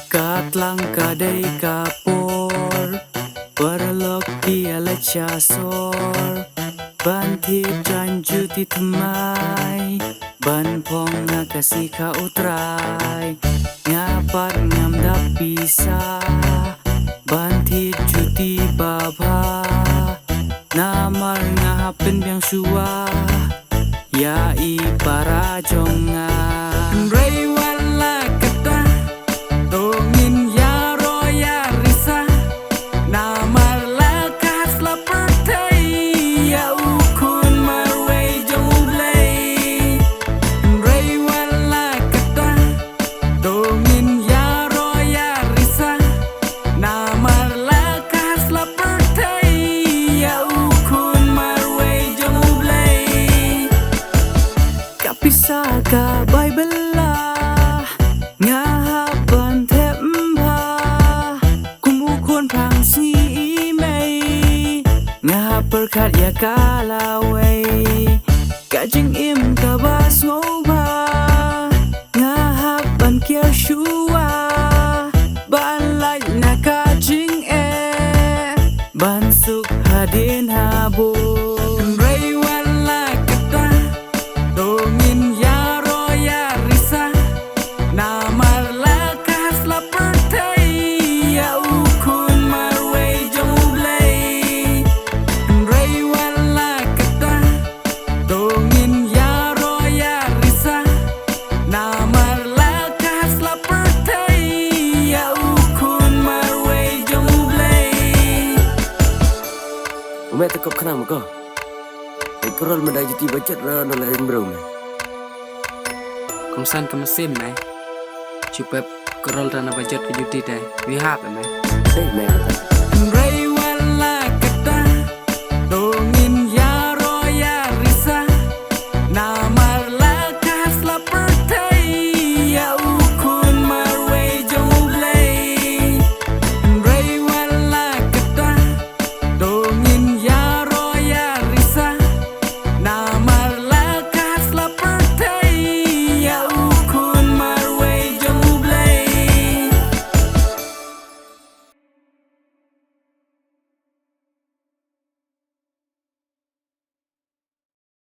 Katlang kadai kapor Berlok dia lecasor Banti janju ti temai Ban pong ngakasi ka utrai Ngapat ngamdap bisa Banti juti baba Namar ngahapin biang suah Ya i para jonga Ray wala kata Tongin ya roya risa Namar lakas la pertai Ya ukun marway jonglay Ray wala kata Tongin ya roya risa Namar lakas la pertai Ya ukun marway jonglay Kapisa ka Bible Ngahapan temba Kumukun pang si imay Ngahaperkat ya kalaway Kajing im kabas ngoba Ngahapan kia shua Ban lai na kajing Ban suk hadin habun Ray wala kata Tongin ya roya risa Namar lakas la pertai Ya ukun marway jonglay Ray wala kata Tongin ya roya risa Namar lakas la pertai Ya ukun marway jonglay Umat tekap kenapa kau? Ikrol mendajuti bacat rana lain berumah. Kumsan ke mesin mai. Cupep kerol dana bajet ke juti deh. Wihap mai. Saya mai kata.